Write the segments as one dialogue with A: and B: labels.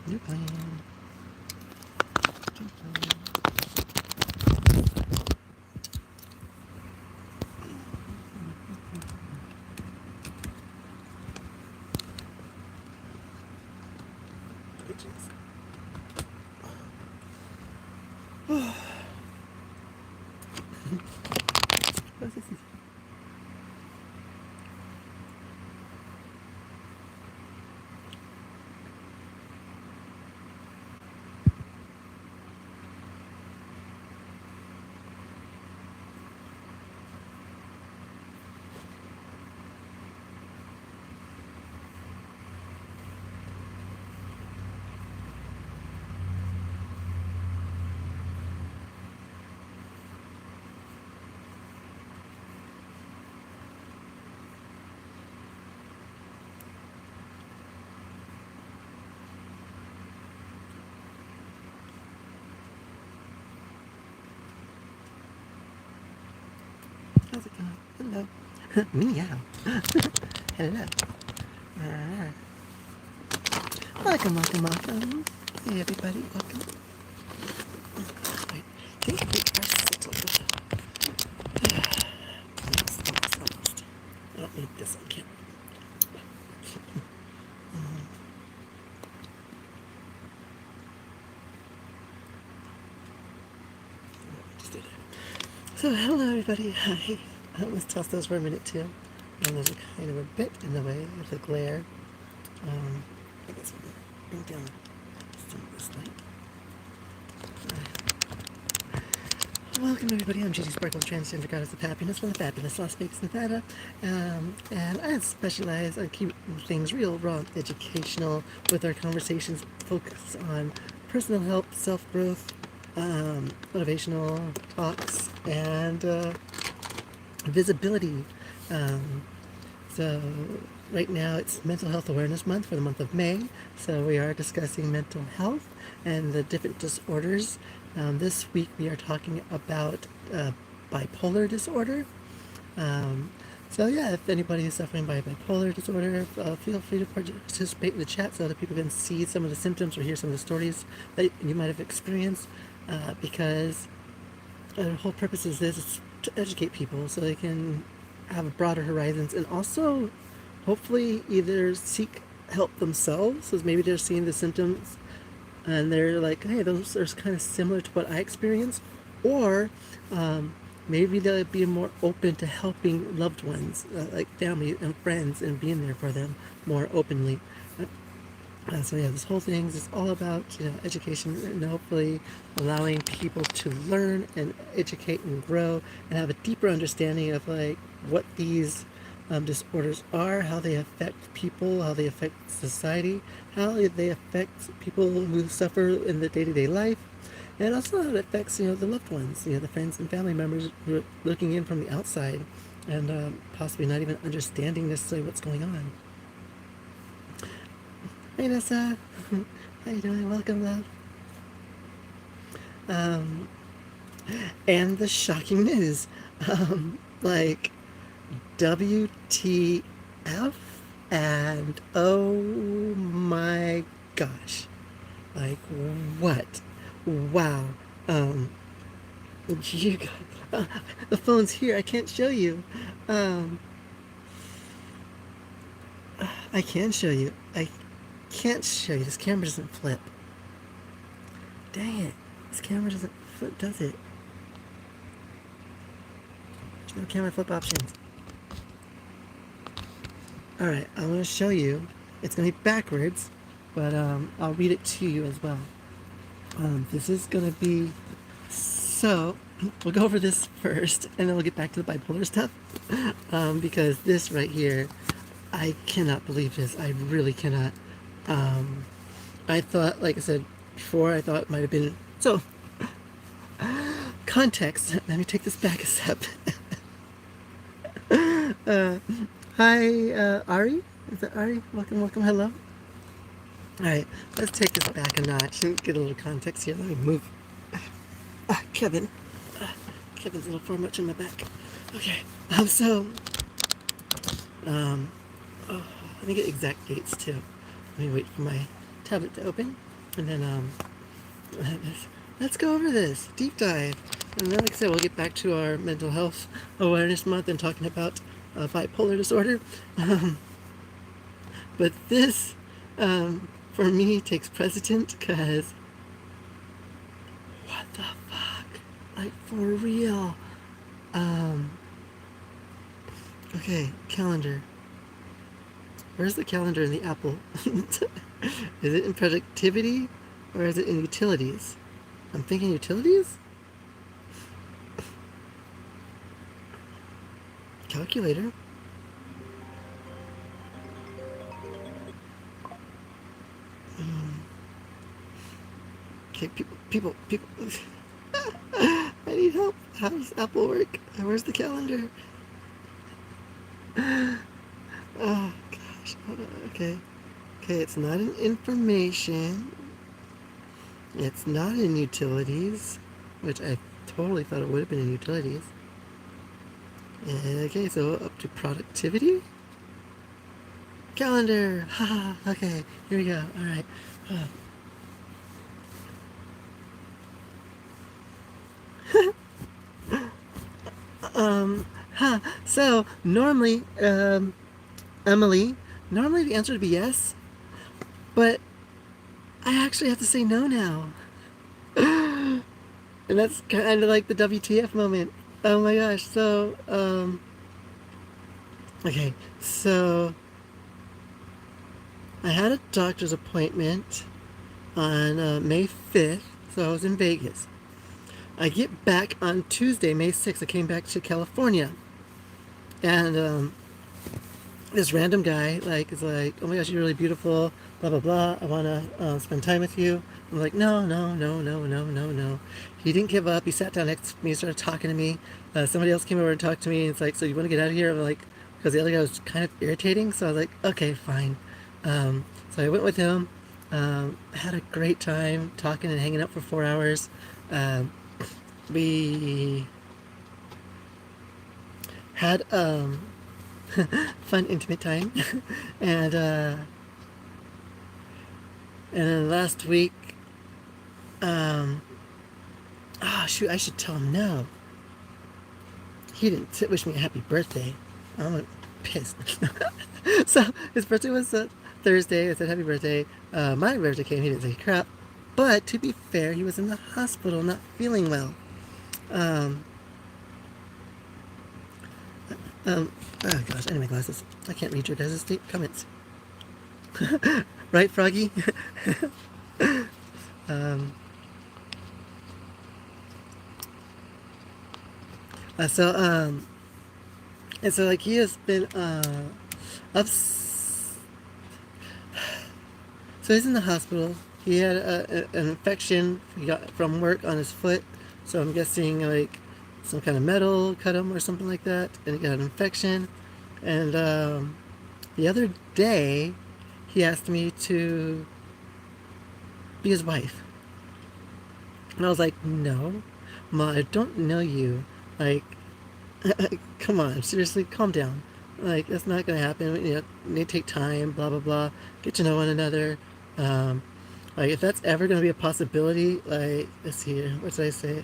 A: New plan. How's it going? Hello. Meow. Hello. Welcome, welcome, welcome. Hey, everybody, welcome. Wait, can you press it a little bit? Almost. I don't need this on camera. So, hello, everybody. Hi. Let's toss those for a minute, too. And those are kind of a bit in the way of the glare. I guess we'll bring down some of this light. Welcome, everybody. I'm Judy Sparkle, transgender goddess of happiness from the fabulous Las Vegas, Nevada. And I specialize on keeping things real, raw, and educational with our conversations focused on personal health, self-growth, motivational talks, and visibility. So right now it's Mental Health Awareness Month for the month of May. So we are discussing mental health and the different disorders. This week we are talking about bipolar disorder. So yeah, if anybody is suffering by bipolar disorder, feel free to participate in the chat so that people can see some of the symptoms or hear some of the stories that you might have experienced, because the whole purpose of this is to educate people so they can have broader horizons and also hopefully either seek help themselves, because maybe they're seeing the symptoms and they're like, hey, those are kind of similar to what I experienced, or maybe they'll be more open to helping loved ones, like family and friends, and being there for them more openly. So yeah, this whole thing is all about education and hopefully allowing people to learn and educate and grow and have a deeper understanding of like what these disorders are, how they affect people, how they affect society, how they affect people who suffer in the day-to-day life, and also how it affects the loved ones, the friends and family members who are looking in from the outside and possibly not even understanding necessarily what's going on. Hey Nessa, how you doing? Welcome, love. And the shocking news, like WTF, and oh my gosh, like what? Wow. You got, the phone's here. I can't show you. I can show you. I can't show you. This camera doesn't flip. Dang it. This camera doesn't flip, does it? There's no camera flip options. Alright, I'm going to show you. It's going to be backwards, but I'll read it to you as well. This is going to be... So, we'll go over this first, and then we'll get back to the bipolar stuff. Because this right here, I cannot believe this. I really cannot. I thought, like I said before, I thought it might have been... So, context. Let me take this back a step. Hi, Ari? Is that Ari? Welcome, welcome, hello. Alright, let's take this back a notch and get a little context here. Let me move. Kevin. Kevin's a little far much in my back. Okay, let me get exact dates too. Let me wait for my tablet to open. and then let's go over this deep dive. And then, like I said, we'll get back to our mental health awareness month and talking about bipolar disorder. But this, for me, takes precedent because what the fuck? Like, for real. Um, okay, calendar. Where's the calendar in the Apple? Is it in productivity or is it in utilities? I'm thinking utilities? Calculator. Okay, people. I need help. How does Apple work? Where's the calendar? Oh gosh. Okay. Okay, it's not in information. It's not in utilities, which I totally thought it would have been in utilities. Okay, so up to productivity. Calendar. Haha. Okay, here we go. All right. Huh. So normally, Emily, normally the answer would be yes, but I actually have to say no now. And that's kind of like the WTF moment. Oh my gosh. So, okay. So, I had a doctor's appointment on May 5th. So I was in Vegas. I get back on Tuesday, May 6th. I came back to California. And this random guy is like, oh my gosh, you're really beautiful, blah blah blah, I want to spend time with you. I'm like, no, no, no, no, no, no, no. He didn't give up. He sat down next to me, started talking to me. Somebody else came over and talked to me, and it's like, so you want to get out of here? I'm like, because the other guy was kind of irritating, so I was like, okay, fine. So I went with him. Had a great time talking and hanging out for 4 hours. We had fun, intimate time. and then last week, oh shoot, I should tell him no. He didn't wish me a happy birthday. I'm pissed. So his birthday was Thursday. I said happy birthday. My birthday came. He didn't say crap. But to be fair, he was in the hospital, not feeling well. Um, oh gosh, I need my glasses. I can't read your guys' comments. Right, Froggy? um, so, and so, like, he has been, so he's in the hospital. He had an infection he got from work on his foot. So I'm guessing, like, some kind of metal cut him or something like that. And he got an infection. And the other day, he asked me to be his wife. And I was like, no, Ma, I don't know you. Like, come on, seriously, calm down. Like, that's not gonna happen. You know, it may take time, blah blah blah. Get to know one another. Um, like, if that's ever gonna be a possibility, like, let's see here. What did I say?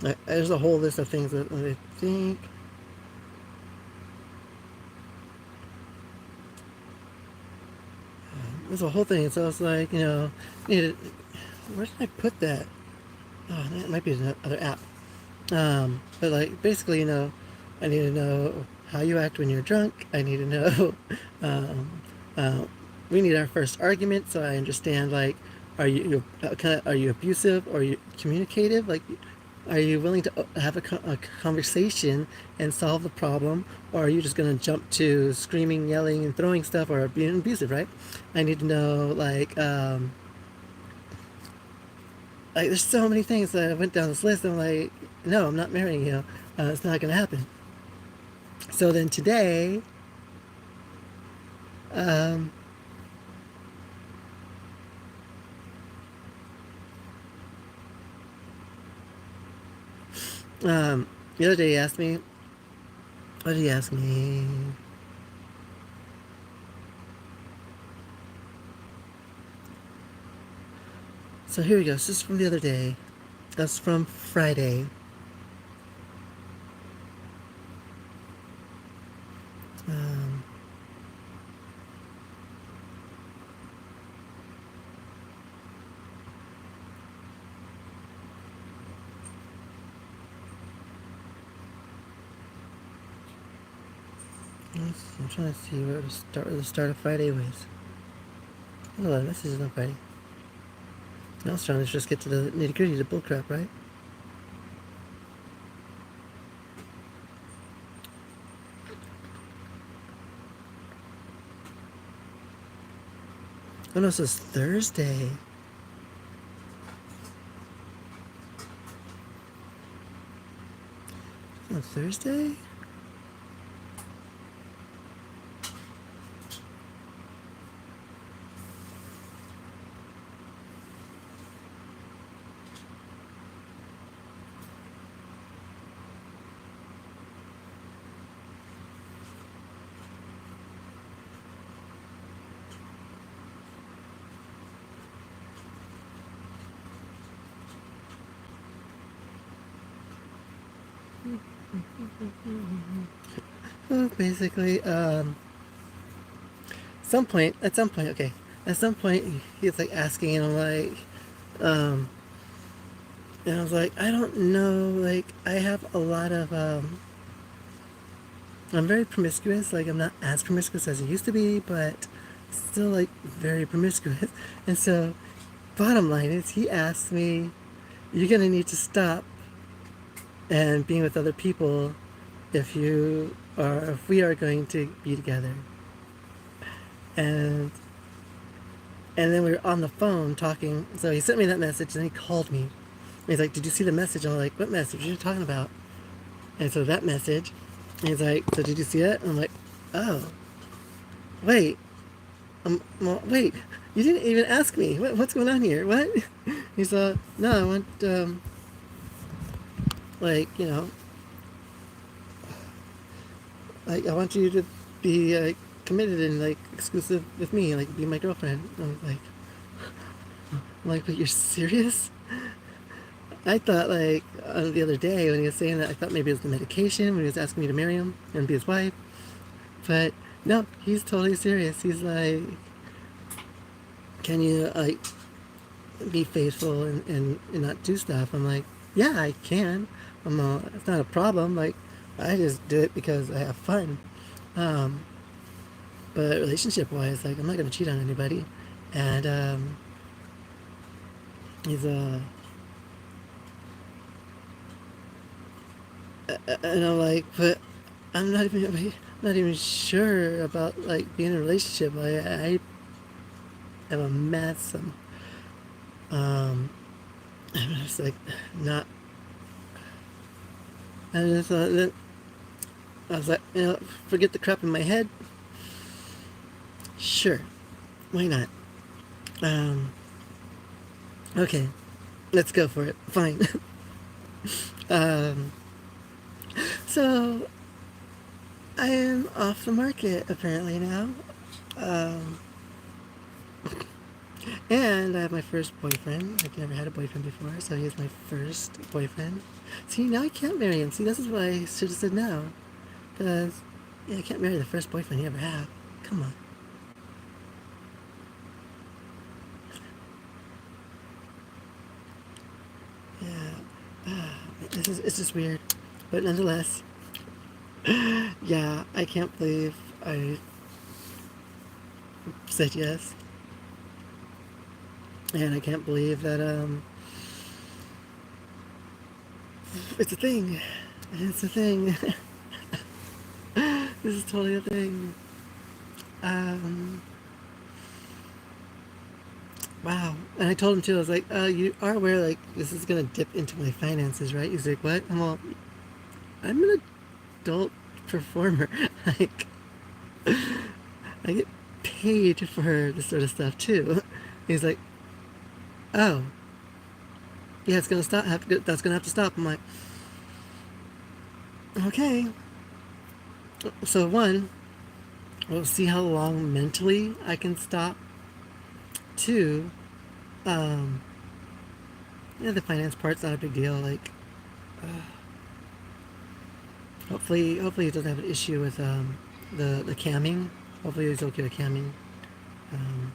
A: Like, there's a whole list of things that I think. There's a whole thing. So it's like, you know, needed. Where did I put that? Oh, that might be another app. But like, basically, you know, I need to know how you act when you're drunk. I need to know. Um, uh, we need our first argument, so I understand. Like, are you abusive or are you communicative? Like, are you willing to have a conversation and solve the problem, or are you just gonna jump to screaming, yelling, and throwing stuff, or being abusive? Right? I need to know like there's so many things that I went down this list. And I'm like, no, I'm not marrying you. It's not gonna happen. So then today, um, the other day he asked me, what did he ask me? So here we go. This is from the other day. That's from Friday. Um, I'm trying to see where to start. Where the start of Friday was. Oh, this is on Friday. I was trying to just get to the nitty gritty, the bullcrap, right? Oh no, this is Thursday. On Thursday? Well, basically, at some point, okay, at some point, he's like asking, and I'm like, um, and I was like, I don't know, like, I have a lot of, I'm very promiscuous, like, I'm not as promiscuous as I used to be, but still, like, very promiscuous. And so, bottom line is, he asked me, you're gonna need to stop and being with other people if we are going to be together. And then we were on the phone talking. So he sent me that message, and he called me. And he's like, "Did you see the message?" I'm like, "What message are you talking about?" And so that message, and he's like, "So did you see it?" And I'm like, "Oh, wait, well, wait, you didn't even ask me. What's going on here? What?" He's "No, I want like like I want you to be committed and like exclusive with me, like be my girlfriend." I'm like, "But you're serious?" I thought like the other day when he was saying that, I thought maybe it was the medication when he was asking me to marry him and be his wife. But no, he's totally serious. He's like, "Can you like be faithful and not do stuff?" I'm like, "Yeah, I can. It's not a problem. Like, I just do it because I have fun." Um, but relationship wise, like, I'm not gonna cheat on anybody. And he's and I'm like, "But not even sure about like being in a relationship. I am a mess. I'm just like not." And just, then I was like, forget the crap in my head. Sure, why not? Um, okay, let's go for it. Fine. um, so I am off the market apparently now. Um, and I have my first boyfriend. I've never had a boyfriend before, so he's my first boyfriend. See, now I can't marry him. See, this is why I should have said no. Because, yeah, I can't marry the first boyfriend you ever have. Come on. Yeah. It's just weird. But nonetheless, yeah, I can't believe I said yes. And I can't believe that, it's a thing. It's a thing. This is totally a thing. Um, wow. And I told him too, I was like, you are aware, like, this is gonna dip into my finances, right? He's like, what? I'm all, I'm an adult performer. Like, I get paid for this sort of stuff too. He's like, oh, yeah, it's gonna stop. That's gonna have to stop. I'm like, okay. So one, we'll see how long mentally I can stop. Two, um, Yeah, the finance part's not a big deal. Like, hopefully he doesn't have an issue with the camming. Hopefully he's okay with camming. Um,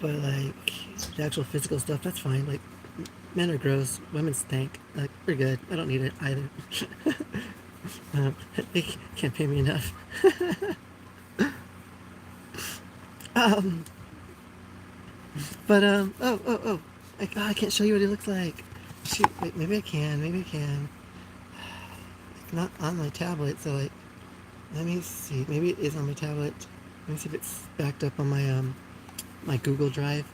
A: but like the actual physical stuff, that's fine. Like men are gross, women stink. Like we're good. I don't need it either. They can't pay me enough. um, but I can't show you what he looks like. Shoot, wait, maybe I can. Maybe I can. It's not on my tablet, so like, let me see. Maybe it is on my tablet. Let me see if it's backed up on my Google Drive.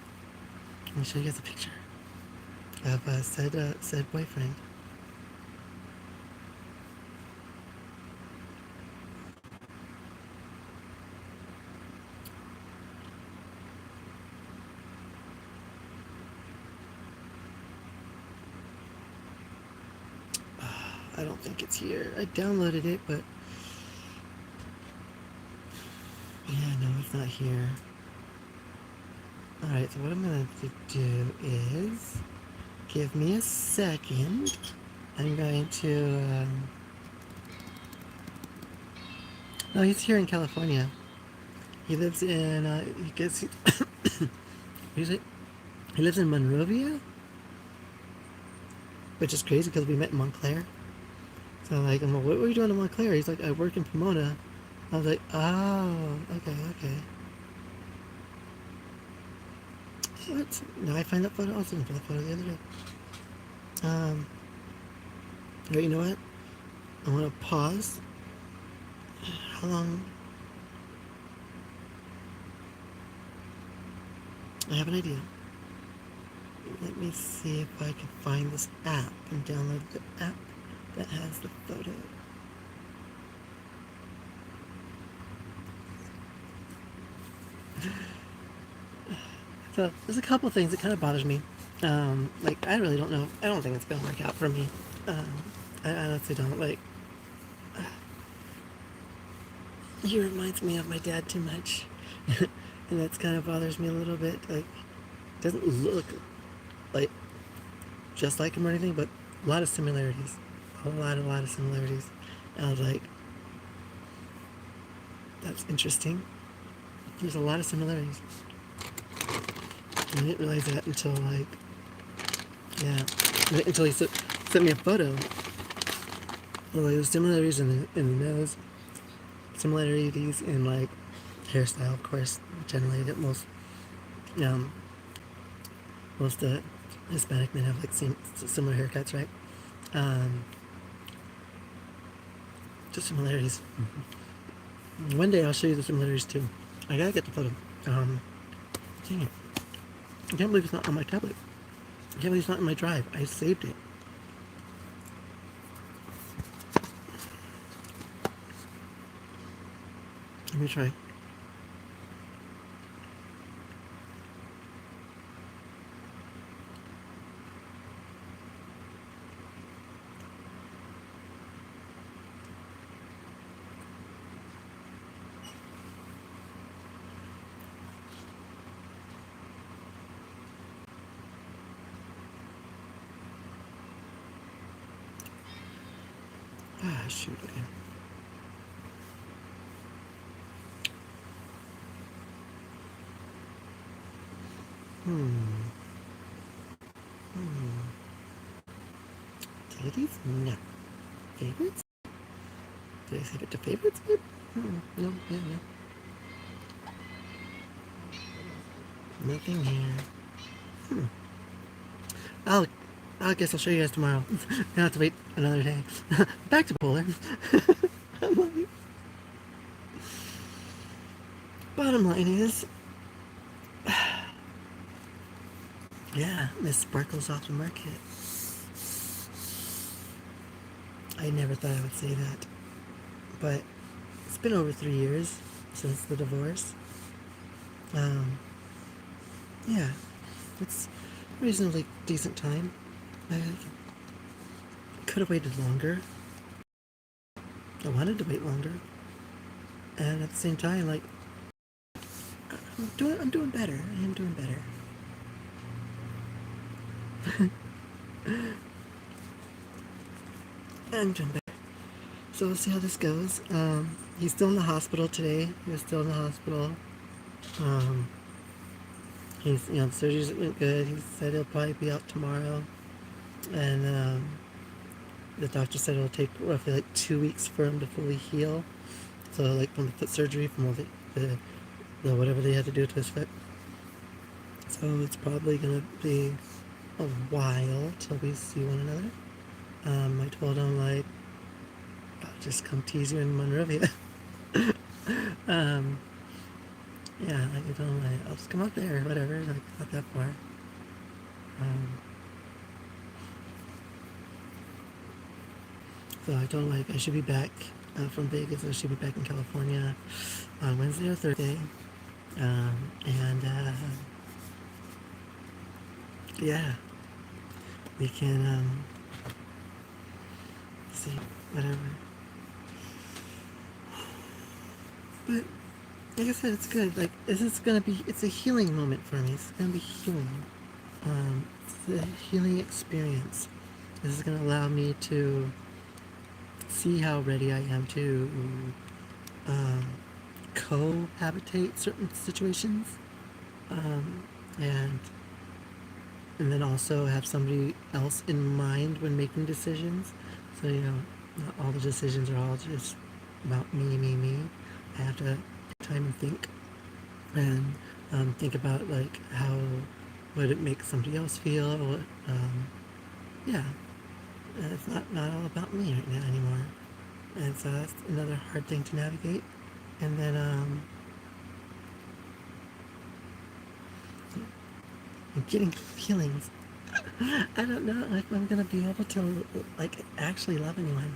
A: Let me show you guys a picture of said boyfriend. I don't think it's here. I downloaded it, but yeah, no, it's not here. Alright, so what I'm going to do is give me a second. I'm going to. No, he's here in California. He lives in. He gets. He lives in Monrovia, which is crazy because we met in Montclair. So like, I'm like, what were you doing in Montclair? He's like, I work in Pomona. I was like, oh, okay. What? Now I find that photo. I was looking for the photo the other day. But you know what? I want to pause. How long? I have an idea. Let me see if I can find this app and download the app that has the photo. So there's a couple things that kind of bothers me. Like I really don't know. I don't think it's gonna work out for me. I honestly don't. Like he reminds me of my dad too much, and that's kind of bothers me a little bit. Like doesn't look like just like him or anything, but a lot of similarities. A lot of similarities. And I was like, that's interesting. There's a lot of similarities. And I didn't realize that until like, yeah, until he sent me a photo. Well, like, there's similarities in the nose, similarities in like hairstyle, of course. Generally, that um, most Hispanic men have like similar haircuts, right? Um, just similarities. One day I'll show you the similarities too. I gotta get the photo. Dang it. I can't believe it's not on my tablet. I can't believe it's not in my drive. I saved it. Let me try. Ah, shoot. Okay. Hmm. Titties? No. Favorites? Did I save it to favorites? No, yeah, no. Nothing here. Hmm. I'll, I guess I'll show you guys tomorrow. I have to wait another day. Back to Polar. Bottom line is, yeah, Miss Sparkle's off the market. I never thought I would say that, but it's been over 3 years since the divorce. Um, yeah, it's reasonably decent time. I could have waited longer. I wanted to wait longer, and at the same time, like I'm doing better. I am doing better. I'm doing better. So we'll see how this goes. He's still in the hospital today. He was still in the hospital. Um, he's, the surgeries went good. He said he'll probably be out tomorrow. And the doctor said it'll take roughly like 2 weeks for him to fully heal. So like from the foot surgery, from all the whatever they had to do to his foot. So it's probably gonna be a while till we see one another. I told him like, I'll just come tease you in Monrovia. um, yeah, like I told him like, I'll just come up there, whatever. Like not that far. So I told him like I should be back from Vegas. I should be back in California on Wednesday or Thursday. And yeah, we can see whatever. But like I said, it's good. Like this is gonna be. It's a healing moment for me. It's gonna be healing. It's a healing experience. This is gonna allow me to see how ready I am to cohabitate certain situations, um, and and then also have somebody else in mind when making decisions. So not all the decisions are all just about me. I have to take time and and think about like how would it make somebody else feel. Yeah, it's not all about me right now anymore, and so that's another hard thing to navigate. And then I'm getting feelings. I don't know if I'm gonna be able to like actually love anyone.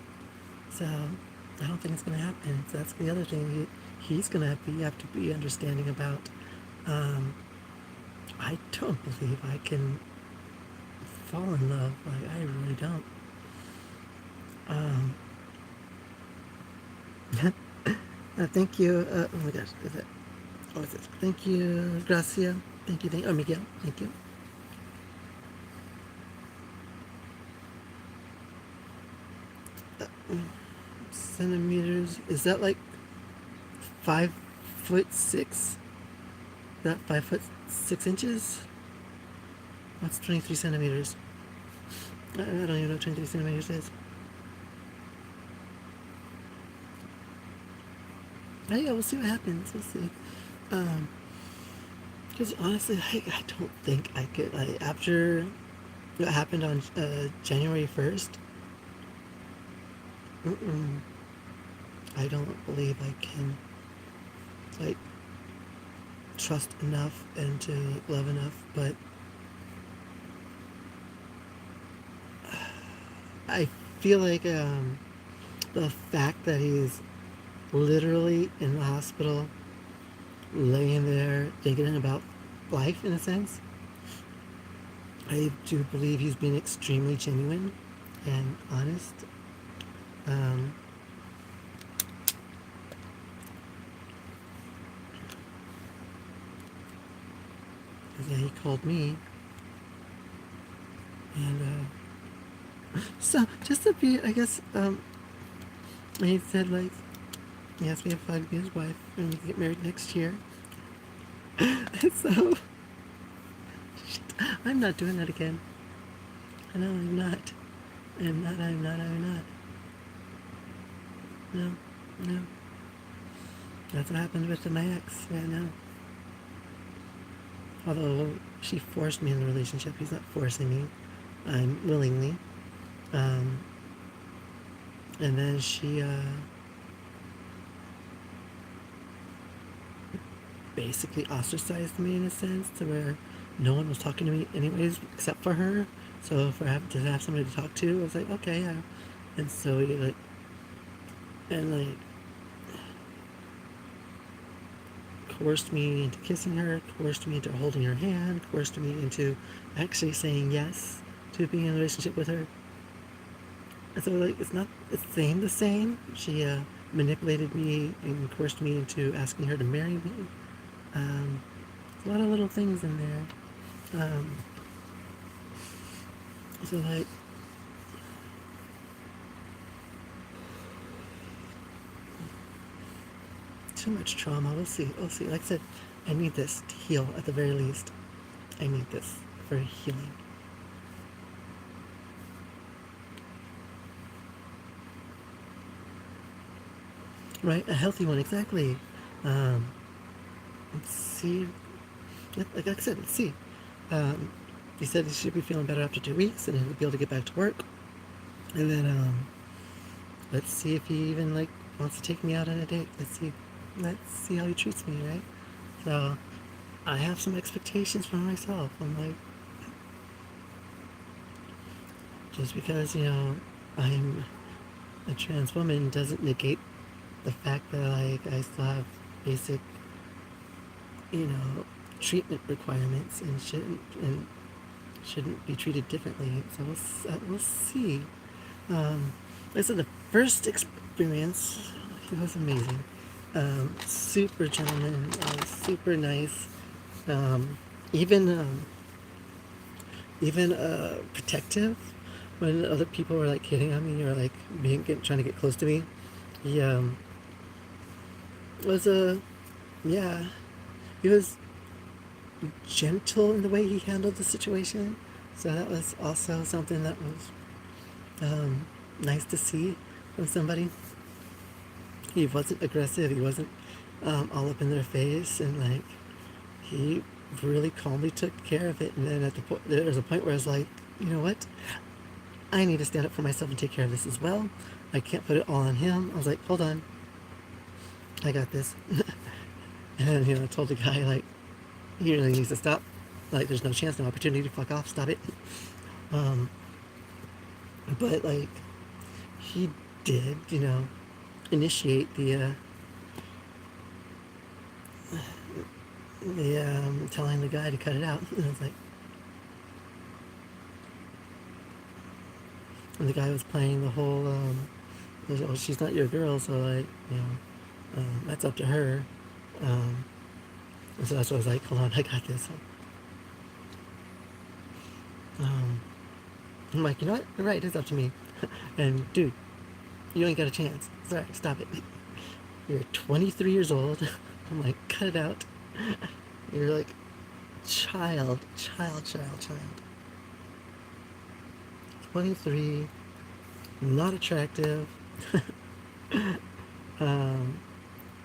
A: So I don't think it's gonna happen. So that's the other thing he's gonna have to be understanding about. I don't believe I can fall in love. Like I really don't. Thank you. Oh my gosh, is it? What is it? Thank you, Gracia. Thank you. Oh, Miguel. Thank you. Centimeters. Is that like 5'6"? That 5'6" What's 23 centimeters? I don't even know what 23 centimeters is. Oh, yeah, we'll see what happens. We'll see. Because honestly, I don't think I could. Like, after what happened on January 1st, I don't believe I can, like, trust enough and to love enough. But I feel like the fact that he's literally in the hospital, laying there thinking about life in a sense, I do believe he's being extremely genuine and honest. Yeah, he called me, and so just to be, I guess, he said like he asked me if I'd be his wife and we could get married next year. So I'm not doing that again. I know I'm not. I'm not. No. That's what happened with my ex. Yeah, no. Although she forced me in the relationship, he's not forcing me. I'm willingly. And then she basically ostracized me in a sense to where no one was talking to me anyways except for her. So for to have somebody to talk to, I was like, okay, yeah. And so like coerced me into kissing her, coerced me into holding her hand, coerced me into actually saying yes to being in a relationship with her. And so like it's not the same. She manipulated me and coerced me into asking her to marry me. A lot of little things in there. So like too much trauma. We'll see. We'll see. Like I said, I need this to heal at the very least. I need this for healing. Right, a healthy one, exactly. Um, let's see. Like I said, let's see. Um, he said he should be feeling better after 2 weeks, and he'll be able to get back to work. And then let's see if he even like wants to take me out on a date. Let's see how he treats me, right? So I have some expectations for myself. I'm like, just because I'm a trans woman doesn't negate the fact that like I still have basic, you know, treatment requirements and shouldn't be treated differently. So we'll see. This is the first experience. He was amazing. Super gentleman, super nice. Um, even protective when other people were like hitting on me or like trying to get close to me. He was a yeah. He was gentle in the way he handled the situation. So that was also something that was nice to see from somebody. He wasn't aggressive. He wasn't all up in their face, and like he really calmly took care of it. And then there was a point where I was like, you know what? I need to stand up for myself and take care of this as well. I can't put it all on him. I was like, hold on, I got this. And I told the guy like, he really needs to stop. Like, there's no chance, no opportunity. Fuck off, stop it. Um, but like, he did, initiate the telling the guy to cut it out. And I was like, and the guy was playing the whole, well, she's not your girl, so like, that's up to her. And so that's why I was like, hold on, I got this. I'm like, you know what? You're right, it's up to me. And dude, you ain't got a chance. Sorry, stop it. You're 23 years old. I'm like, cut it out. You're like, child. 23, not attractive. um,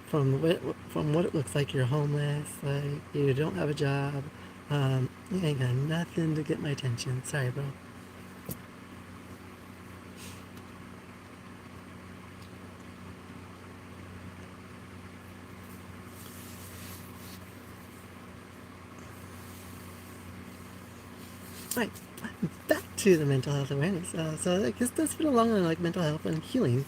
A: from what it looks like, you're homeless. Like, you don't have a job. You ain't got nothing to get my attention. Sorry, bro. Right, back to the mental health awareness. So I guess that's been along on like mental health and healing.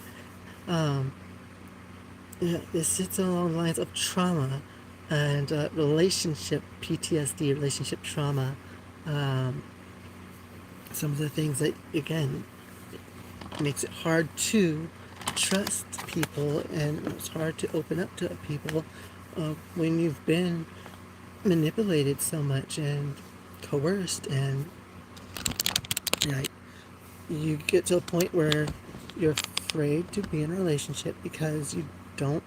A: This sits along the lines of trauma and relationship PTSD, relationship trauma. Some of the things that again makes it hard to trust people, and it's hard to open up to people when you've been manipulated so much and coerced, and you get to a point where you're afraid to be in a relationship because you don't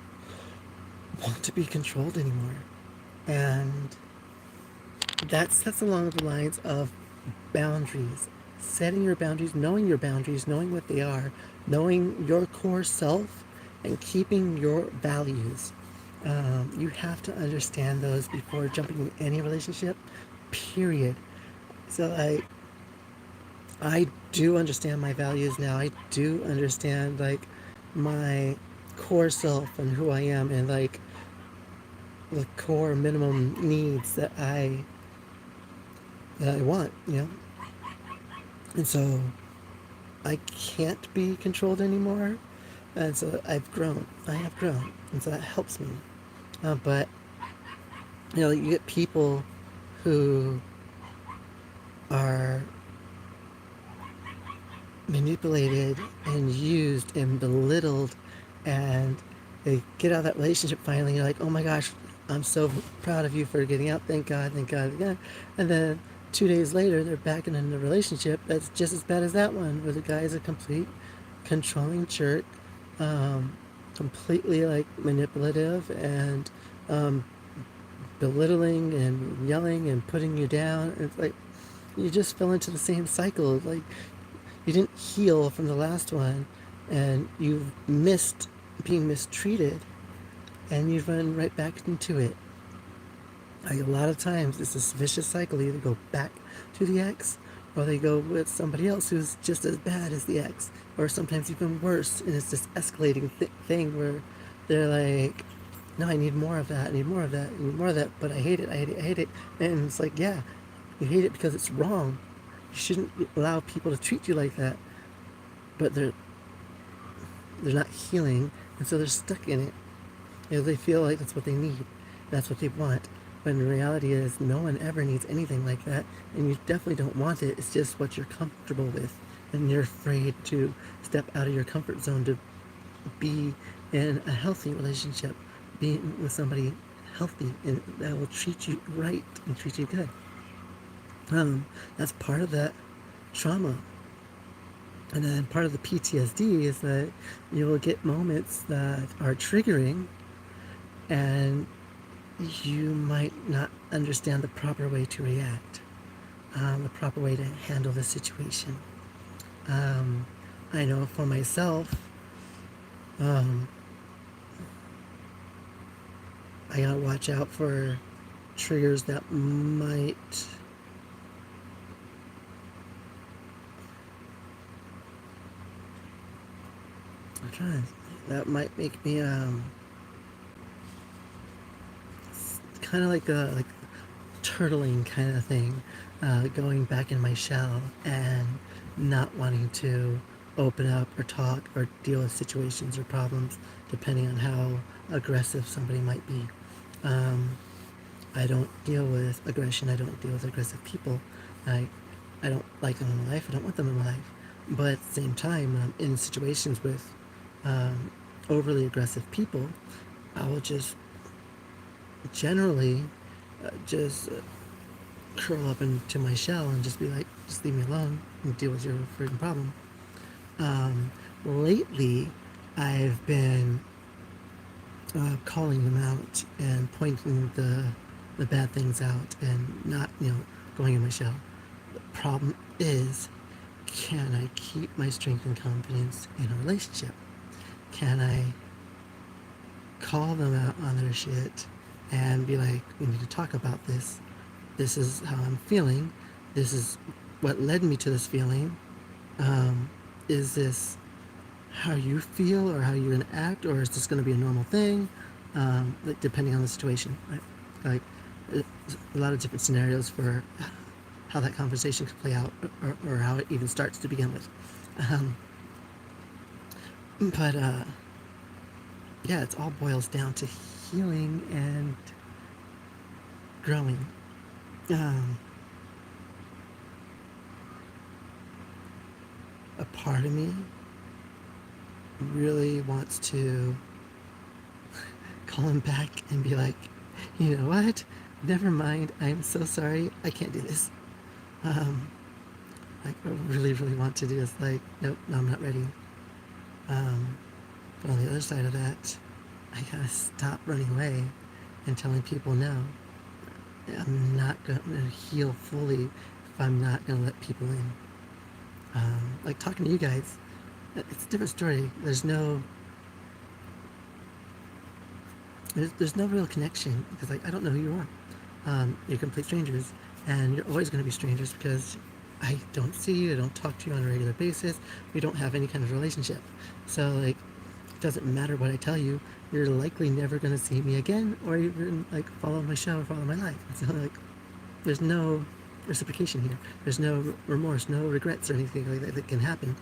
A: want to be controlled anymore. And that's along the lines of boundaries, setting your boundaries, knowing what they are, knowing your core self, and keeping your values. You have to understand those before jumping in any relationship, period. So I do understand my values now. I do understand like my core self and who I am, and like the core minimum needs that I want, And so I can't be controlled anymore. And so I have grown. And so that helps me. But, you get people who are manipulated and used and belittled, and they get out of that relationship finally, and you're like, oh my gosh, I'm so proud of you for getting out, thank God, and then 2 days later, they're back in a relationship that's just as bad as that one, where the guy is a complete controlling jerk, completely like manipulative and um, belittling and yelling and putting you down. It's like you just fell into the same cycle. Like you didn't heal from the last one, and you've missed being mistreated, and you run right back into it. Like a lot of times, it's this vicious cycle. They either go back to the ex, or they go with somebody else who's just as bad as the ex, or sometimes even worse. And it's this escalating thing where they're like, "No, I need more of that. I need more of that. I need more of that." But I hate it. I hate it. I hate it. And it's like, yeah, you hate it because it's wrong. You shouldn't allow people to treat you like that. But they're not healing, and so they're stuck in it. You know, they feel like that's what they need, that's what they want. When the reality is, no one ever needs anything like that, and you definitely don't want it. It's just what you're comfortable with, and you're afraid to step out of your comfort zone to be in a healthy relationship, be with somebody healthy and that will treat you right and treat you good. That's part of that trauma. And then part of the PTSD is that you will get moments that are triggering, and you might not understand the proper way to react, the proper way to handle the situation. I know for myself, um, I gotta watch out for triggers that might I'm trying that might make me kind of like a turtling kind of thing, going back in my shell and not wanting to open up or talk or deal with situations or problems, depending on how aggressive somebody might be. Um, I don't deal with aggression. I don't deal with aggressive people. I, I don't like them in my life. I don't want them in my life. But at the same time, when I'm in situations with overly aggressive people, I will just generally just curl up into my shell and just be like, just leave me alone and deal with your freaking problem. Um, Lately, I've been calling them out and pointing the bad things out and not, going in my shell. The problem is, can I keep my strength and confidence in a relationship? Can I call them out on their shit and be like, we need to talk about this. This is how I'm feeling. This is what led me to this feeling. Is this how you feel or how you're going to act, or is this going to be a normal thing? Like depending on the situation, right? Like a lot of different scenarios for how that conversation could play out, or how it even starts to begin with. Um, but yeah, it all boils down to healing and growing. Um, a part of me really wants to call him back and be like, you know what? Never mind. I'm so sorry. I can't do this. Um, like, I really, really want to do this. Like, nope, no, I'm not ready. But on the other side of that, I gotta stop running away and telling people no. I'm not gonna heal fully if I'm not gonna let people in. Like talking to you guys, it's a different story. There's no real connection because like I don't know who you are. You're complete strangers, and you're always going to be strangers because I don't see you, I don't talk to you on a regular basis. We don't have any kind of relationship, so like it doesn't matter what I tell you. You're likely never going to see me again, or even like follow my show or follow my life. So like, there's no reciprocation here. There's no remorse, no regrets or anything like that can happen.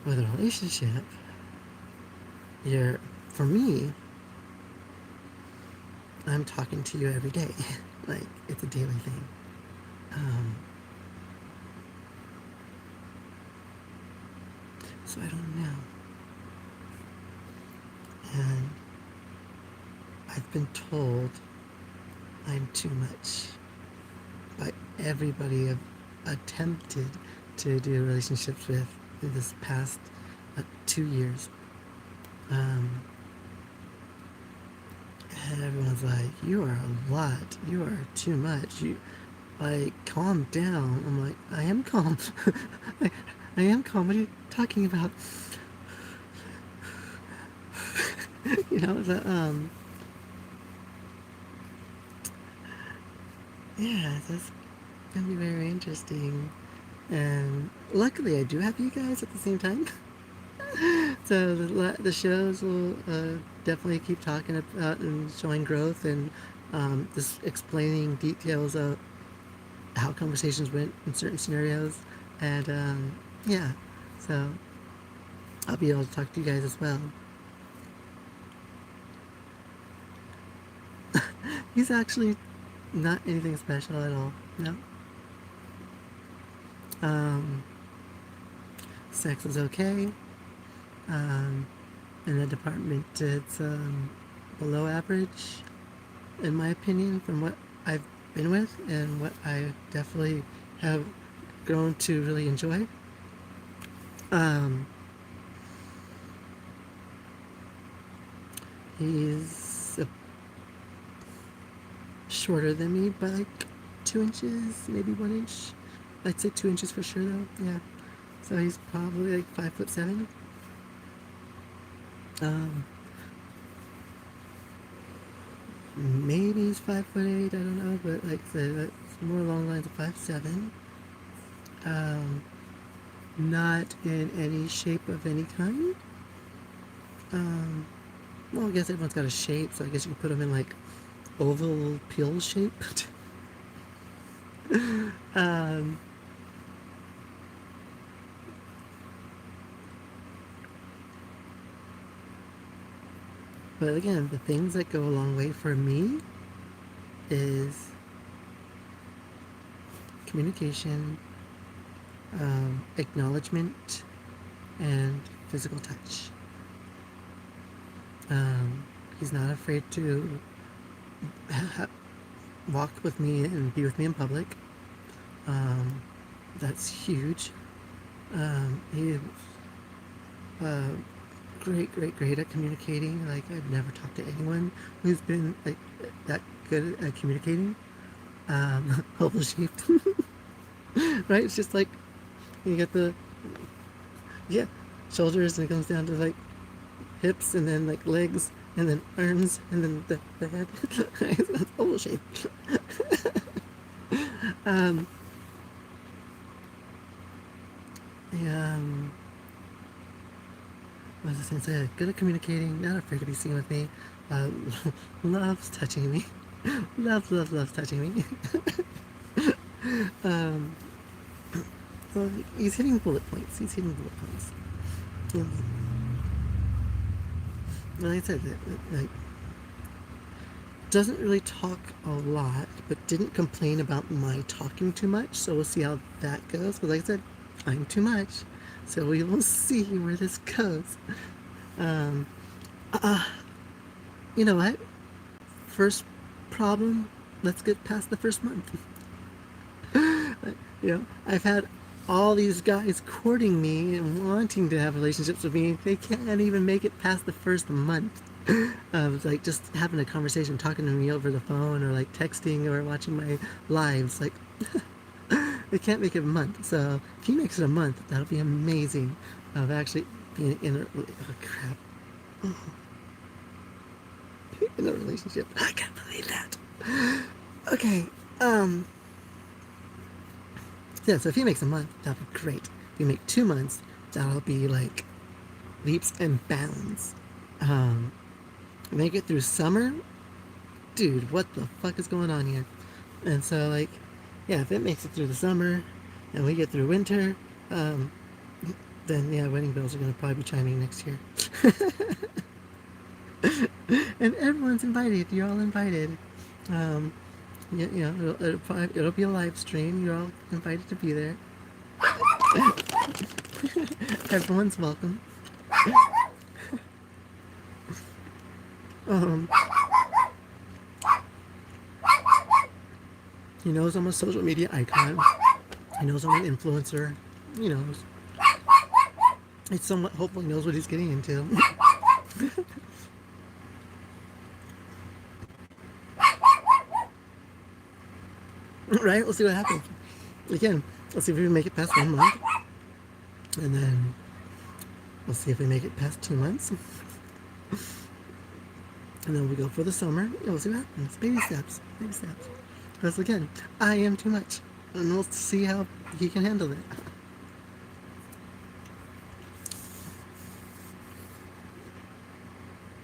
A: With a relationship, for me, I'm talking to you every day. Like, it's a daily thing. So I don't know. And I've been told I'm too much. But everybody I've attempted to do relationships with in this past 2 years. Um, and everyone's like, you are a lot. You are too much. You, like, calm down. I'm like, I am calm. I, I am calm. What are you talking about? You know, yeah, that's gonna be very interesting. And luckily, I do have you guys at the same time. So the shows will definitely keep talking about and showing growth and just explaining details of how conversations went in certain scenarios. And yeah, so I'll be able to talk to you guys as well. He's actually not anything special at all. No. Um, Sex is okay. Um, in the department, it's below average, in my opinion, from what I've been with and what I definitely have grown to really enjoy. Um, he's shorter than me by like 2 inches, maybe 1 inch. I'd say 2 inches for sure, though. Yeah. So he's probably like 5'7". Um, Maybe he's 5'8". I don't know, but like I said, that's more along the lines of 5'7". Um, Not in any shape of any kind. Um, well, I guess everyone's got a shape, so I guess you can put them in like oval pill shape. um, but again, the things that go a long way for me is communication, acknowledgement, and physical touch. He's not afraid to walk with me and be with me in public. That's huge. He's great at communicating. Like, I've never talked to anyone who's been like that good at communicating. Oval shaped, right? It's just like you get the shoulders, and it comes down to like hips, and then like legs, and then arms, and then the head. That's oval shaped. um, what was I saying? Good at communicating, not afraid to be seen with me. Uh, Loves touching me. Loves touching me. um, so he's hitting bullet points. Yeah. Like I said, like, doesn't really talk a lot, but didn't complain about my talking too much. So we'll see how that goes. But like I said, I'm too much. So we will see where this goes. Um, you know what? First problem, let's get past the first month. I've had all these guys courting me and wanting to have relationships with me. They can't even make it past the first month of like just having a conversation, talking to me over the phone, or like texting, or watching my lives. Like, they can't make it a month. So if he makes it a month, that'll be amazing. Of actually being in a crap in a relationship. I can't believe that. Okay. Yeah, so if he makes a month, that'll be great. If you make 2 months, that'll be like leaps and bounds. Make it through summer, dude, what the fuck is going on here? And so, like, yeah, if it makes it through the summer and we get through winter, then yeah, wedding bells are gonna probably be chiming next year. And everyone's invited. You're all invited. It'll be a live stream. You're all invited to be there. Everyone's welcome. Um, He knows I'm a social media icon. He knows I'm an influencer. He knows. He somewhat hopefully knows what he's getting into. Right? We'll see what happens. Again, let's see if we can make it past 1 month. And then we'll see if we make it past 2 months. And then we go for the summer. And we'll see what happens. Baby steps. Baby steps. Because again, I am too much. And we'll see how he can handle it.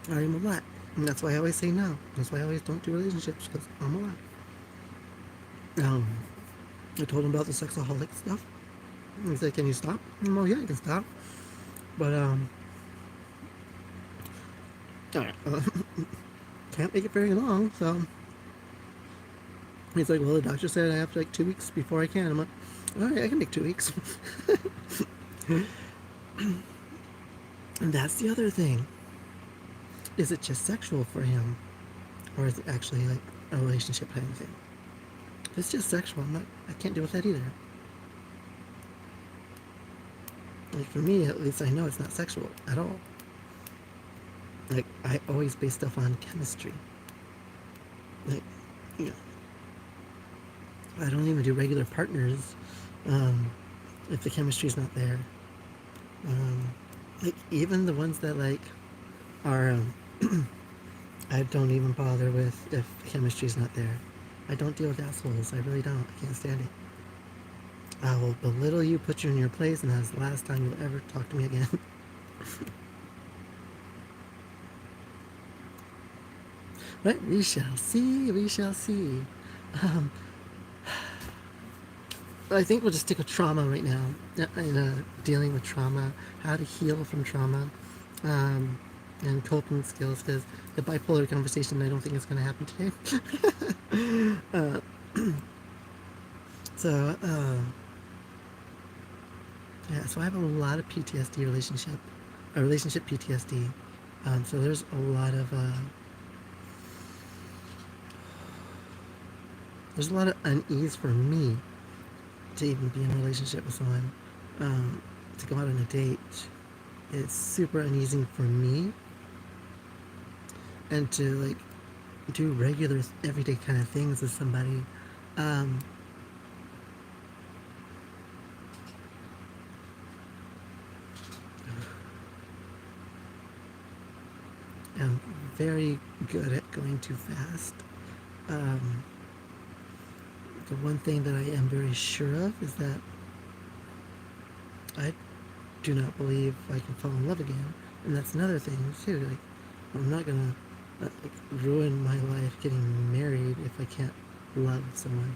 A: I am a lot. And that's why I always say no. That's why I always don't do relationships, because I'm a lot. I told him about the sexaholic stuff. He said, "Can you stop?" Oh yeah, I can stop. But can't make it very long, so he's like, "Well, the doctor said I have like 2 weeks before I can." I'm like, "All right, I can make 2 weeks." And that's the other thing. Is it just sexual for him, or is it actually like a relationship kind of thing? If it's just sexual, I can't deal with that either. Like for me, at least, I know it's not sexual at all. Like I always base stuff on chemistry. Like, you know, I don't even do regular partners if the chemistry's not there. Like even the ones that like are I don't even bother with if the chemistry's not there. I don't deal with assholes. I really don't. I can't stand it. I will belittle you, put you in your place, and that's the last time you'll ever talk to me again. But we shall see. We shall see. Um, I think we'll just stick with trauma right now. And dealing with trauma, how to heal from trauma. And coping skills, because the bipolar conversation I don't think is going to happen today. So yeah, so I have a lot of PTSD relationship PTSD. So there's a lot of unease for me to even be in a relationship with someone. To go out on a date, it's super uneasy for me, and to like do regular everyday kind of things with somebody. I'm very good at going too fast. The one thing that I am very sure of is that I do not believe I can fall in love again, and that's another thing too. Like, I'm not gonna ruin my life getting married if I can't love someone.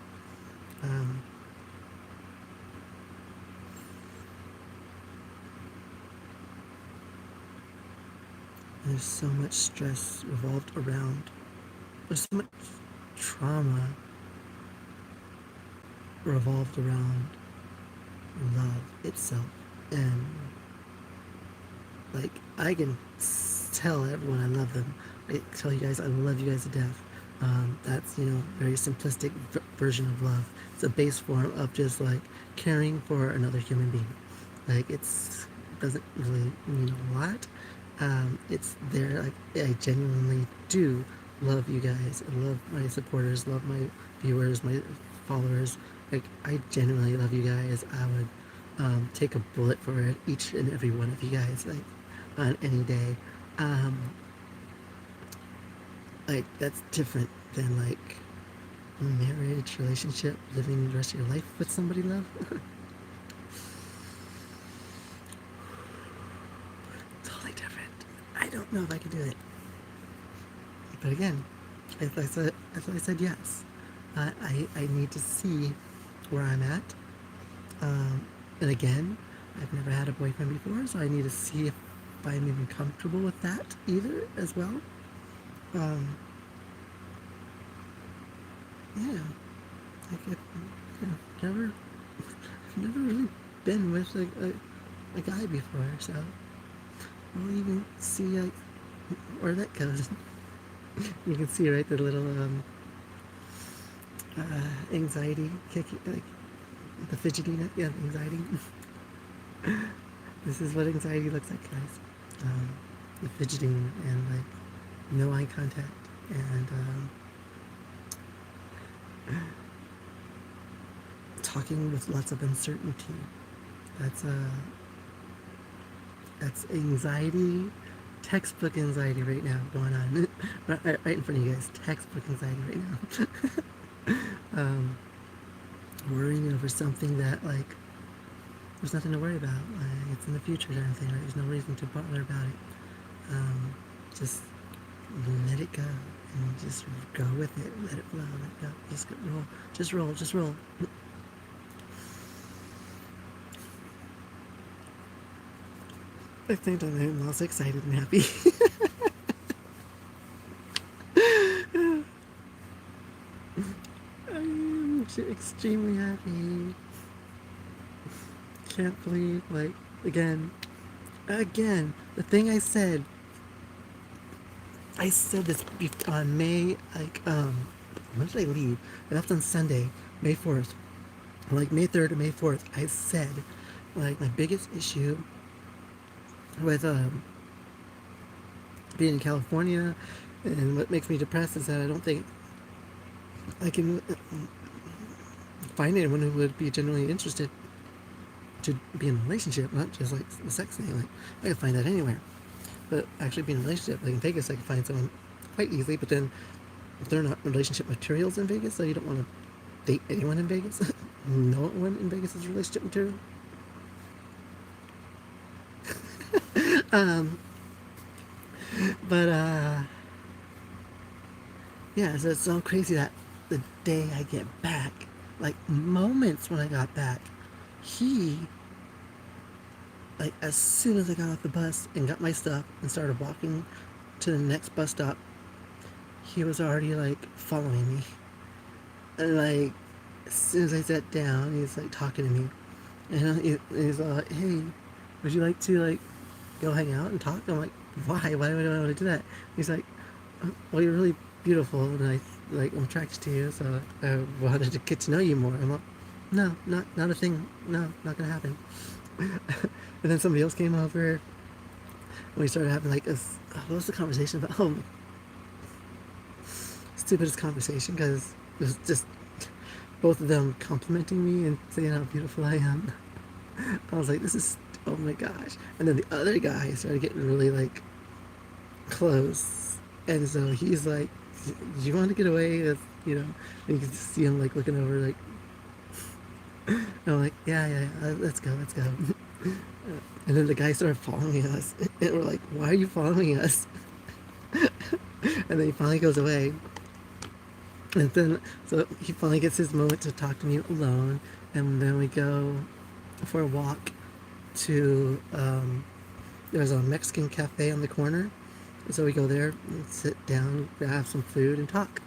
A: There's so much stress revolved around. There's so much trauma revolved around love itself, and like I can tell everyone I love them. I tell you guys I love you guys to death. That's very simplistic version of love. It's a base form of just like caring for another human being. Like it doesn't really mean a lot. It's there. Like I genuinely do love you guys. I love my supporters. Love my viewers, my followers. Like I genuinely love you guys. I would take a bullet for each and every one of you guys. Like on any day. Like that's different than like marriage, relationship, living the rest of your life with somebody you love. Totally different. I don't know if I could do it. But again, as I said yes. I need to see where I'm at. And again, I've never had a boyfriend before, so I need to see if I'm even comfortable with that either as well. Yeah, like I've never really been with a guy before, so we'll even see like where that goes. You can see right the little anxiety kicking, like the fidgeting, yeah, anxiety. This is what anxiety looks like, guys. The fidgeting and like no eye contact and talking with lots of uncertainty. That's that's anxiety, textbook anxiety right now going on, right in front of you guys. Textbook anxiety right now. Worrying over something that like there's nothing to worry about. Like, it's in the future kind of thing, right? There's no reason to bother about it. Just let it go and just go with it. Let it flow. Let it go. Just roll. Just roll. Just roll. I think I'm also excited and happy. I'm extremely happy. Can't believe, like, again, the thing I said this on May, like, when did I leave? I left on Sunday, May 4th. Like, May 3rd or May 4th, I said, like, my biggest issue with, being in California and what makes me depressed is that I don't think I can find anyone who would be genuinely interested to be in a relationship, not just like the sex thing. Like, I can find that anywhere. But actually being in a relationship, like in Vegas, I can find someone quite easily, but then if they're not relationship materials in Vegas, so you don't want to date anyone in Vegas. No one in Vegas is relationship material. um, but yeah, so it's so crazy that the day I get back, like moments when I got back, he, like as soon as I got off the bus and got my stuff and started walking to the next bus stop, he was already like following me. And like as soon as I sat down, he's like talking to me, and he's like, "Hey, would you like to like go hang out and talk?" I'm like, "Why? Why would I want to do that?" He's like, "Well, you're really beautiful, and I'm attracted to you, so I wanted to get to know you more." I'm like, "No, not a thing. No, not gonna happen." And then somebody else came over, and we started having like this. What was the conversation about? Oh, stupidest conversation because it was just both of them complimenting me and saying how beautiful I am. I was like, this is, oh my gosh. And then the other guy started getting really like close. And so he's like, you want to get away? That's, you know, and you can see him like looking over like, and I'm like, yeah, let's go. And then the guy started following us. And we're like, why are you following us? And then he finally goes away. And then, so he finally gets his moment to talk to me alone. And then we go for a walk to, there's a Mexican cafe on the corner. So we go there and sit down, grab some food, and talk.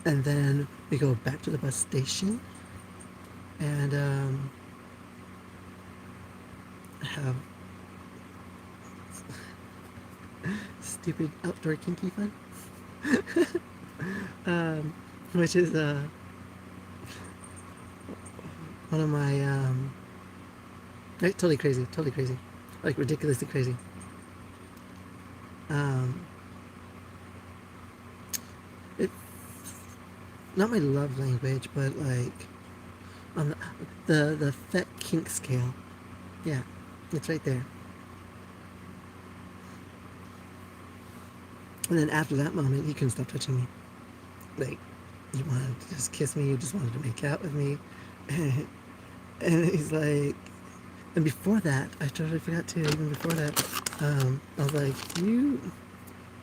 A: And then we go back to the bus station and have stupid outdoor kinky fun. Which is one of my totally crazy, like ridiculously crazy. It's not my love language, but like on the FET kink scale. Yeah, it's right there. And then after that moment, he couldn't stop touching me. Like, you wanted to just kiss me, you just wanted to make out with me. And he's like, and before that, I totally forgot too, even before that, I was like,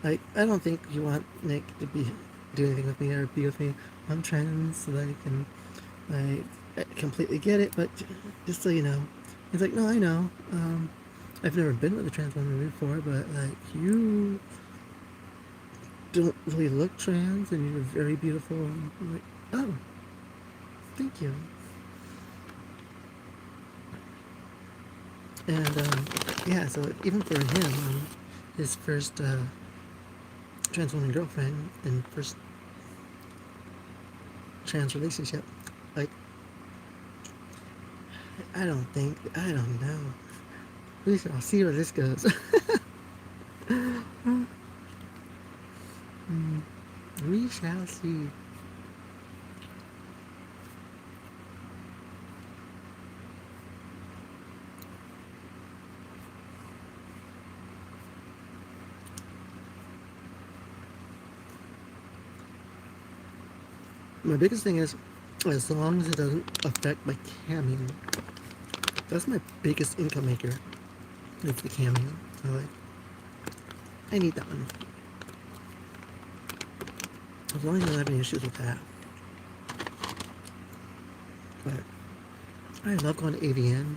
A: like, I don't think you want Nick to do anything with me or be with me. I'm trans, like, and I completely get it, but just so you know. He's like, no, I know. I've never been with a trans woman before, but like, you don't really look trans and you're very beautiful. And I'm like, oh, thank you. And yeah, so even for him, his first trans woman girlfriend and first trans relationship. Like, I don't know. We shall see where this goes. We shall see. My biggest thing is, as long as it doesn't affect my camming, that's my biggest income maker. It's the camming. So like, I need that one. As long as I don't have any issues with that. But I love going to AVN.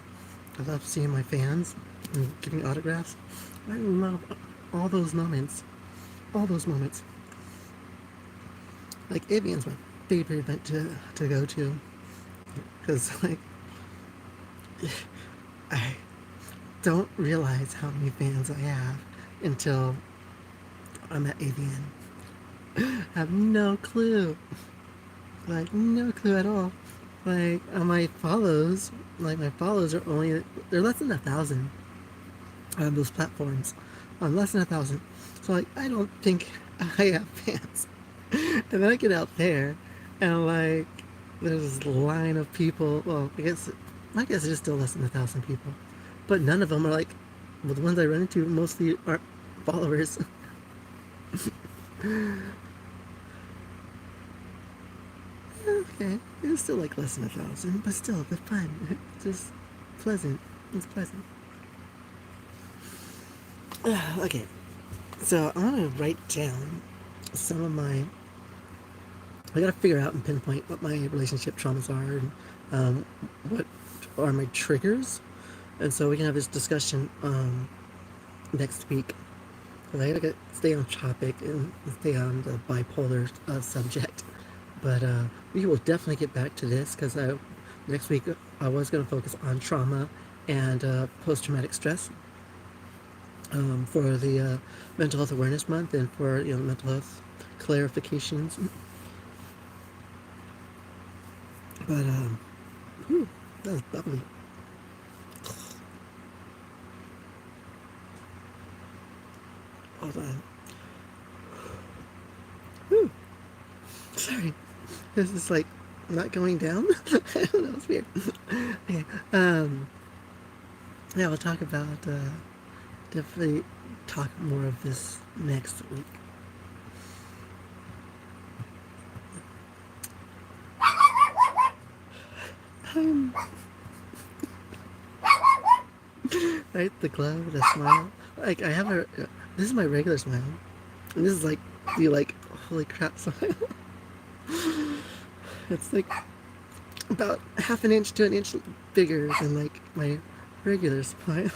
A: I love seeing my fans and giving autographs. I love all those moments. All those moments. Like, AVN's my favorite event to go to. Because, like, I don't realize how many fans I have until I'm at AVN. I have no clue. Like, no clue at all. Like, on my follows, my follows are only, they're less than 1,000 on those platforms. On less than 1,000. So, like, I don't think I have fans. And then I get out there, and, like, there's this line of people. Well, I guess it's still less than 1,000 people. But none of them are, like, well, the ones I run into mostly aren't followers. Okay, it's still like less than 1,000, but still, it's fun. It's just pleasant. It's pleasant. Okay, so I'm gonna write down some of my. I gotta figure out and pinpoint what my relationship traumas are and what are my triggers, and so we can have this discussion next week. Because I gotta stay on topic and stay on the bipolar subject. But we will definitely get back to this because next week I was going to focus on trauma and post-traumatic stress for the Mental Health Awareness Month and for mental health clarifications. But whew, that was bubbly. Hold on. Whew. Sorry. This is like not going down. I don't know. It's weird. Okay. Yeah, we'll talk about definitely talk more of this next week. Right, the glow, the smile. Like I have a. This is my regular smile, and this is like the holy crap smile. It's like about half an inch to an inch bigger than like my regular smile.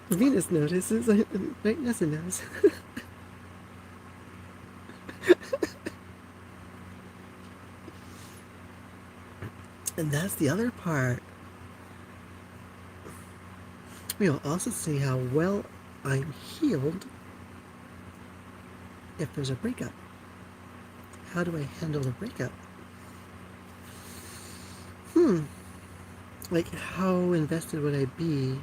A: Venus notices. Right, Nessa knows. And that's the other part. We'll also see how well I'm healed if there's a breakup. How do I handle a breakup? Like, how invested would I be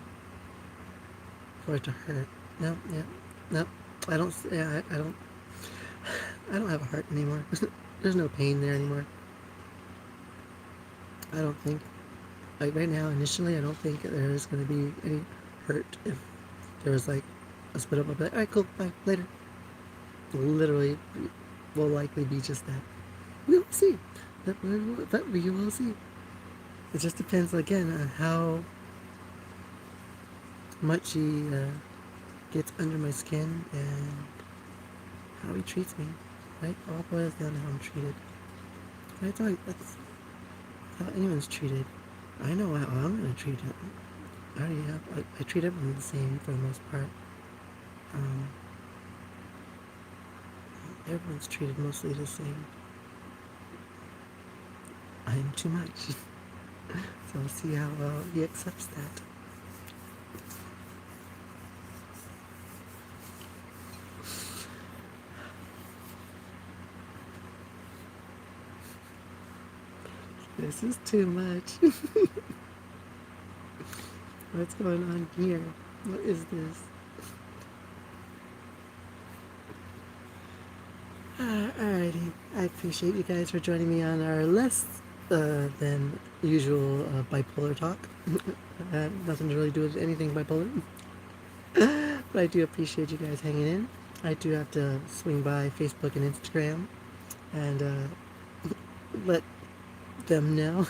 A: for it to hurt? No, yeah, no. I don't. Yeah, I don't. I don't have a heart anymore. There's no pain there anymore. I don't think. Like right now, initially, I don't think there is going to be any hurt if there was like a split up. I'll be like, all right, cool, bye, later. Literally, will likely be just that. We will see. But we will see. It just depends again on how much he gets under my skin and how he treats me. Right? All boils down to how I'm treated. Right? That's how anyone's treated. I know how I'm gonna treat him. I already have. I treat everyone the same for the most part. Everyone's treated mostly the same. I am too much. So we'll see how he accepts that. This is too much. What's going on here? What is this? Alrighty. I appreciate you guys for joining me on our less than usual bipolar talk. Nothing to really do with anything bipolar. But I do appreciate you guys hanging in. I do have to swing by Facebook and Instagram and let them know.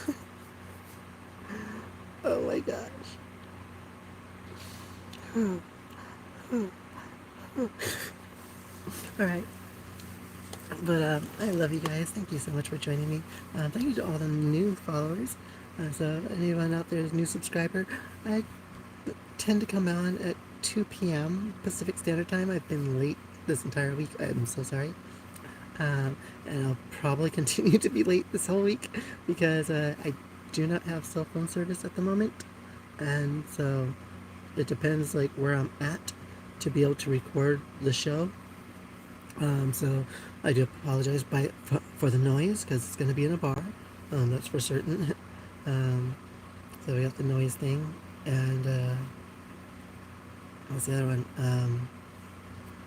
A: Oh my gosh. Alright. But I love you guys. Thank you so much for joining me. Thank you to all the new followers. So anyone out there is a new subscriber, I tend to come on at 2 p.m. Pacific Standard Time. I've been late this entire week. I'm so sorry. And I'll probably continue to be late this whole week because I do not have cell phone service at the moment. And so it depends like where I'm at to be able to record the show. So I do apologize for the noise because it's going to be in a bar. That's for certain. So we got the noise thing, and what's the other one?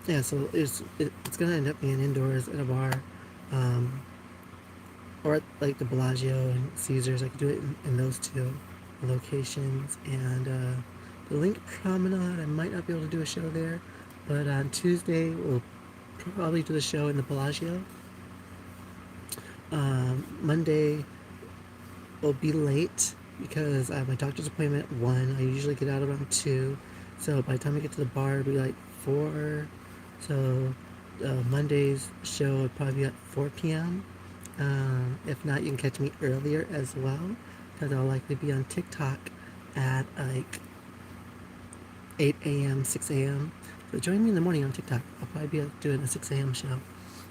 A: Yeah, so it's going to end up being indoors at a bar, or at like the Bellagio and Caesars. I could do it in those two locations, and the Link Promenade. I might not be able to do a show there, but on Tuesday we'll probably do the show in the Bellagio. Monday will be late because I have my doctor's appointment at 1. I usually get out around 2. So by the time I get to the bar, it'll be like 4. So Monday's show would probably be at 4 p.m. If not, you can catch me earlier as well because I'll likely be on TikTok at like 8 a.m., 6 a.m. So join me in the morning on TikTok. I'll probably be doing a 6 a.m. show.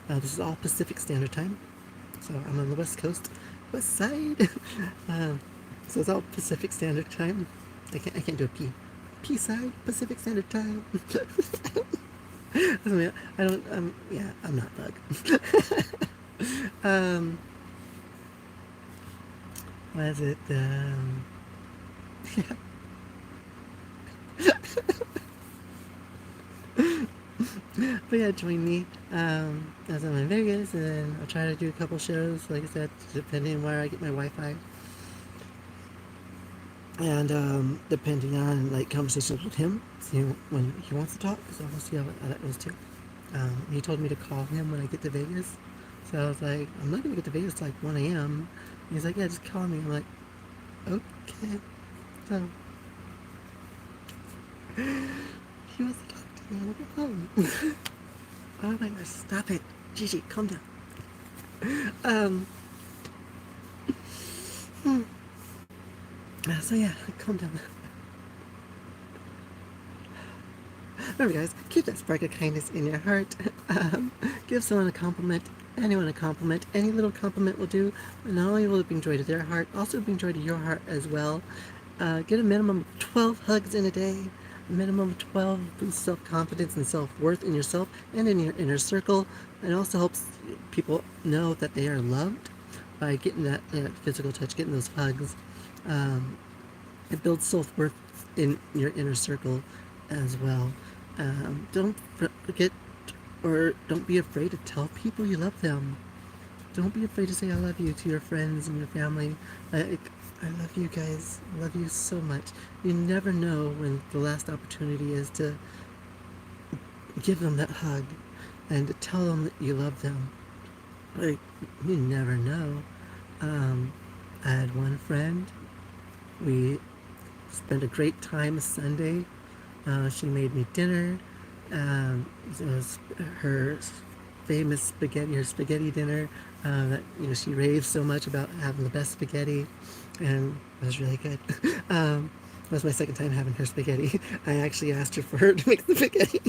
A: This is all Pacific Standard Time. So I'm on the West Coast, West Side. So it's all Pacific Standard Time. I can't do a P. P side, Pacific Standard Time. I don't, yeah, I'm not Bug. What is it? Yeah. But yeah, join me as I'm in Vegas, and I'll try to do a couple shows, like I said, depending on where I get my Wi-Fi. And depending on like conversations with him, see when he wants to talk, so we'll see how that goes too. He told me to call him when I get to Vegas, so I was like, I'm not gonna get to Vegas till like 1 a.m. He's like, yeah, just call me. I'm like, okay. So he wants to talk to me on the phone. Oh my gosh, stop it. Gigi, calm down. So yeah, calm down. Remember guys, keep that spark of kindness in your heart. Give someone a compliment, anyone a compliment. Any little compliment will do. Not only will it bring joy to their heart, also bring joy to your heart as well. Get a minimum of 12 hugs in a day. A minimum of 12 boosts self-confidence and self-worth in yourself and in your inner circle. It also helps people know that they are loved by getting that physical touch, getting those hugs. It builds self-worth in your inner circle as well. Don't forget, or don't be afraid to tell people you love them. Don't be afraid to say I love you to your friends and your family. I love you guys. I love you so much. You never know when the last opportunity is to give them that hug and to tell them that you love them. Like, you never know. I had one friend. We spent a great time Sunday. She made me dinner. It was her famous spaghetti, her spaghetti dinner. That she raves so much about having the best spaghetti, and it was really good. It was my second time having her spaghetti. I actually asked her for her to make the spaghetti.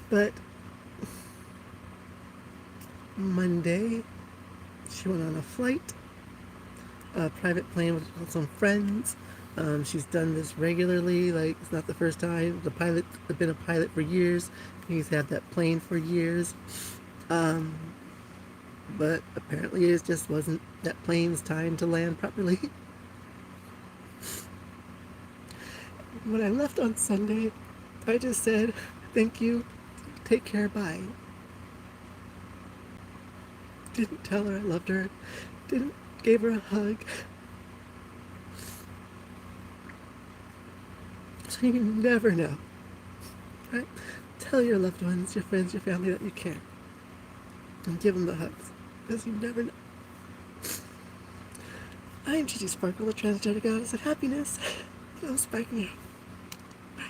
A: But Monday, she went on a flight, a private plane with some friends. She's done this regularly. Like, it's not the first time. The pilot has been a pilot for years. He's had that plane for years. Um, but apparently it just wasn't that plane's time to land properly. When I left on Sunday, I just said, thank you, take care, bye. Didn't tell her I loved her. Didn't give her a hug. So you never know, right? Tell your loved ones, your friends, your family that you care. And give them the hugs. Because you never know. I am Gigi Sparkle, the transgender goddess of happiness. I'm sparking out. Bye.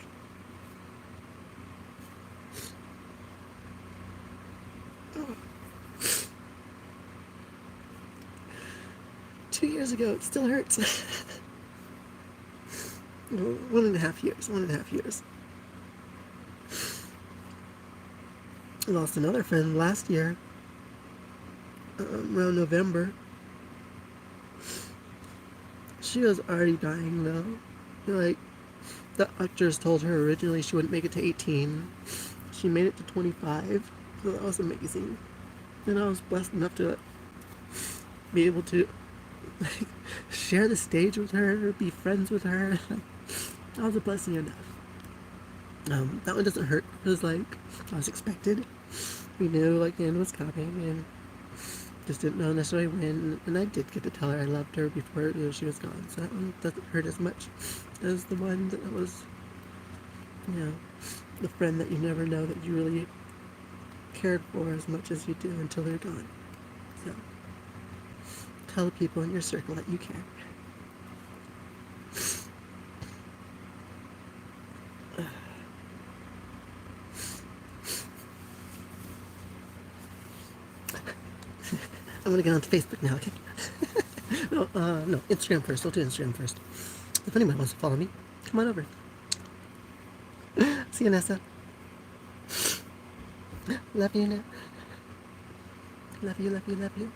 A: Oh. 2 years ago, it still hurts. 1.5 years. 1.5 years. I lost another friend last year, around November. She was already dying though. Like, the doctors told her originally she wouldn't make it to 18. She made it to 25, so that was amazing. And I was blessed enough to be able to like, share the stage with her, be friends with her. That was a blessing enough. That one doesn't hurt because, like, I was expected. We knew, like, the end was coming, and just didn't know necessarily when. And I did get to tell her I loved her before she was gone, so that one doesn't hurt as much as the one that was, the friend that you never know that you really cared for as much as you do until they're gone. So, tell the people in your circle that you care. I'm gonna get onto Facebook now, okay? No, Instagram first. We'll do Instagram first. If anyone wants to follow me, come on over. See you, Nessa. Love you, Nessa. Love you, love you, love you.